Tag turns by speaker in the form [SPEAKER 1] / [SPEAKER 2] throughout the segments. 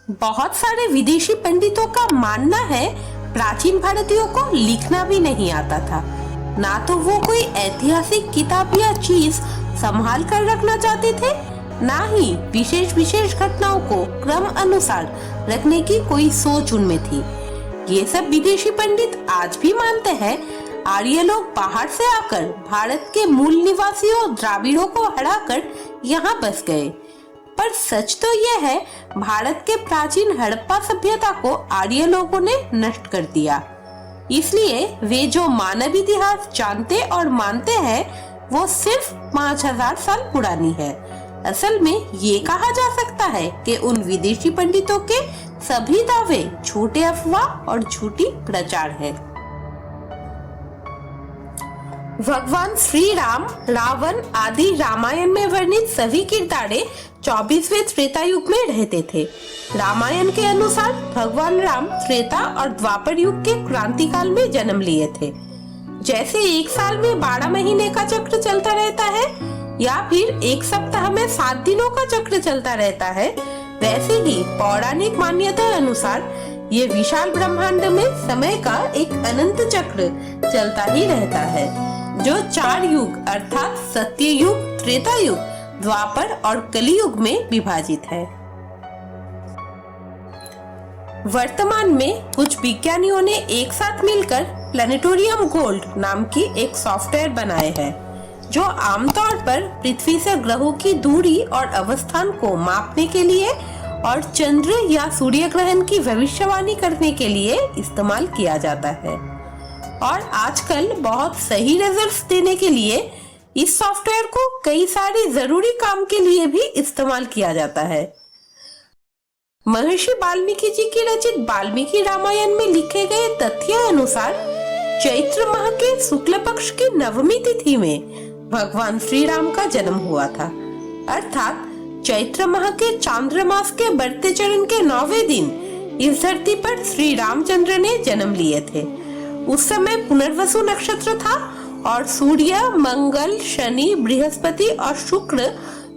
[SPEAKER 1] बहुत सारे विदेशी पंडितों का मानना है प्राचीन भारतीयों को लिखना भी नहीं आता था। ना तो वो कोई ऐतिहासिक किताब या चीज संभाल कर रखना चाहते थे, ना ही विशेष घटनाओं को क्रम अनुसार रखने की कोई सोच उनमें थी। ये सब विदेशी पंडित आज भी मानते हैं आर्य लोग बाहर से आकर भारत के मूल निवासियों द्राविड़ों को हराकर यहाँ बस गए। पर सच तो यह है, भारत के प्राचीन हड़प्पा सभ्यता को आर्य लोगों ने नष्ट कर दिया। इसलिए वे जो मानव इतिहास जानते और मानते हैं वो सिर्फ 5000 साल पुरानी है। असल में ये कहा जा सकता है कि उन विदेशी पंडितों के सभी दावे झूठे अफवाह और झूठी प्रचार है। भगवान श्री राम, रावण आदि रामायण में वर्णित सभी किरदारे 24वें त्रेता युग में रहते थे। रामायण के अनुसार भगवान राम त्रेता और द्वापर युग के क्रांति काल में जन्म लिए थे। जैसे एक साल में 12 महीने का चक्र चलता रहता है या फिर एक सप्ताह में 7 दिनों का चक्र चलता रहता है, वैसे ही पौराणिक मान्यता अनुसार ये विशाल ब्रह्मांड में समय का एक अनंत चक्र चलता ही रहता है, जो 4 युग अर्थात सत्य युग, त्रेता युग, द्वापर और कलियुग में विभाजित है। वर्तमान में कुछ विज्ञानियों ने एक साथ मिलकर प्लैनेटोरियम गोल्ड नाम की एक सॉफ्टवेयर बनाए हैं, जो आमतौर पर पृथ्वी से ग्रहों की दूरी और अवस्थान को मापने के लिए और चंद्र या सूर्य ग्रहण की भविष्यवाणी करने के लिए इस्तेमाल किया जाता है। और आजकल बहुत सही रिजल्ट्स देने के लिए इस सॉफ्टवेयर को कई सारे जरूरी काम के लिए भी इस्तेमाल किया जाता है। महर्षि वाल्मीकि जी की रचित वाल्मीकि रामायण में लिखे गए तथ्य अनुसार चैत्र माह के शुक्ल पक्ष की नवमी तिथि में भगवान श्री राम का जन्म हुआ था। अर्थात चैत्र माह के चांद्रमास के बढ़ते चरण के 9वें दिन इस धरती पर श्री रामचंद्र ने जन्म लिए थे। उस समय पुनर्वसु नक्षत्र था और सूर्य, मंगल, शनि, बृहस्पति और शुक्र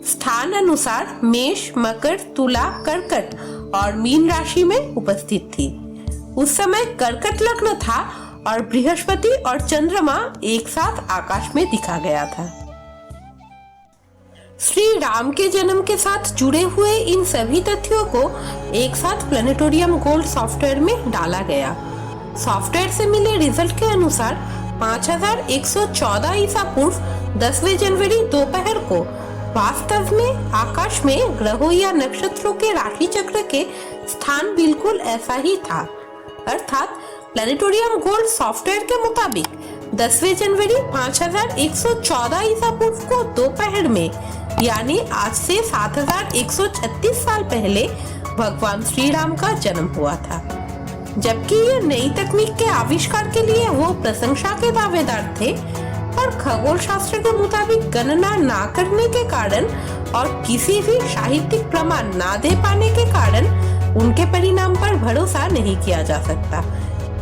[SPEAKER 1] स्थान अनुसार मेष, मकर, तुला, कर्कट और मीन राशि में उपस्थित थी। उस समय कर्कट लग्न था और बृहस्पति और चंद्रमा एक साथ आकाश में दिखा गया था। श्री राम के जन्म के साथ जुड़े हुए इन सभी तथ्यों को एक साथ प्लैनेटोरियम गोल्ड सॉफ्टवेयर में डाला गया। सॉफ्टवेयर से मिले रिजल्ट के अनुसार 5114 ईसा पूर्व 10वें जनवरी दोपहर को वास्तव में आकाश में ग्रहों या नक्षत्रों के राशि चक्र के स्थान बिल्कुल ऐसा ही था। अर्थात प्लैनेटोरियम गोल्ड सॉफ्टवेयर के मुताबिक 10वें जनवरी 5114 ईसा पूर्व को दोपहर में, यानी आज से 7136 साल पहले भगवान श्री राम का जन्म हुआ था। जबकि ये नई तकनीक के आविष्कार के लिए वो प्रशंसा के दावेदार थे, पर खगोल शास्त्र के मुताबिक गणना ना करने के कारण और किसी भी साहित्यिक प्रमाण ना दे पाने के कारण उनके परिणाम पर भरोसा नहीं किया जा सकता,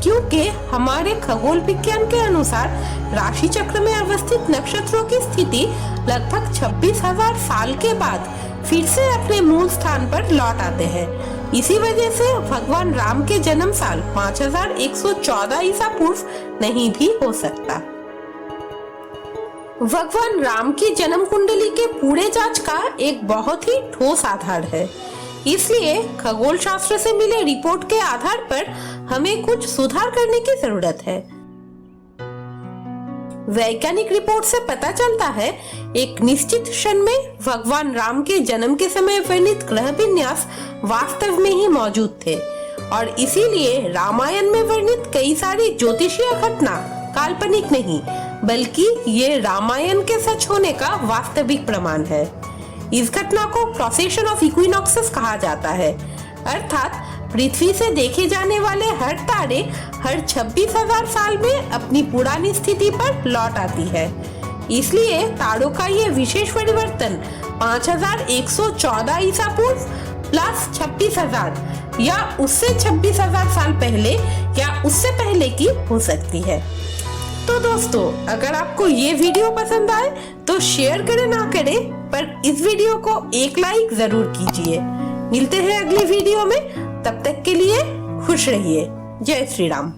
[SPEAKER 1] क्योंकि हमारे खगोल विज्ञान के अनुसार राशि चक्र में अवस्थित नक्षत्रों की स्थिति लगभग 26,000 साल के बाद फिर से अपने मूल स्थान पर लौट आते हैं। इसी वजह से भगवान राम के जन्म साल 5114 ईसा पूर्व नहीं भी हो सकता। भगवान राम की जन्म कुंडली के पूरे जांच का एक बहुत ही ठोस आधार है। इसलिए खगोल शास्त्र से मिले रिपोर्ट के आधार पर हमें कुछ सुधार करने की जरूरत है। वैज्ञानिक रिपोर्ट से पता चलता है एक निश्चित क्षण में भगवान राम के जन्म के समय वर्णित ग्रह विन्यास वास्तव में ही मौजूद थे और इसीलिए रामायण में वर्णित कई सारी ज्योतिषीय घटना काल्पनिक नहीं, बल्कि ये रामायण के सच होने का वास्तविक प्रमाण है। इस घटना को प्रोसेशन ऑफ इक्विनॉक्सेस कहा जाता है। अर्थात पृथ्वी से देखे जाने वाले हर तारे हर 26,000 साल में अपनी पुरानी स्थिति पर लौट आती है। इसलिए तारों का ये विशेष परिवर्तन 5114 ईसा पूर्व प्लस 26,000 या उससे 26,000 साल पहले या उससे पहले की हो सकती है। तो दोस्तों, अगर आपको ये वीडियो पसंद आए तो शेयर करें ना करें, पर इस वीडियो को एक लाइक जरूर कीजिए। मिलते हैं अगली वीडियो में, तब तक के लिए खुश रहिए। जय श्री राम।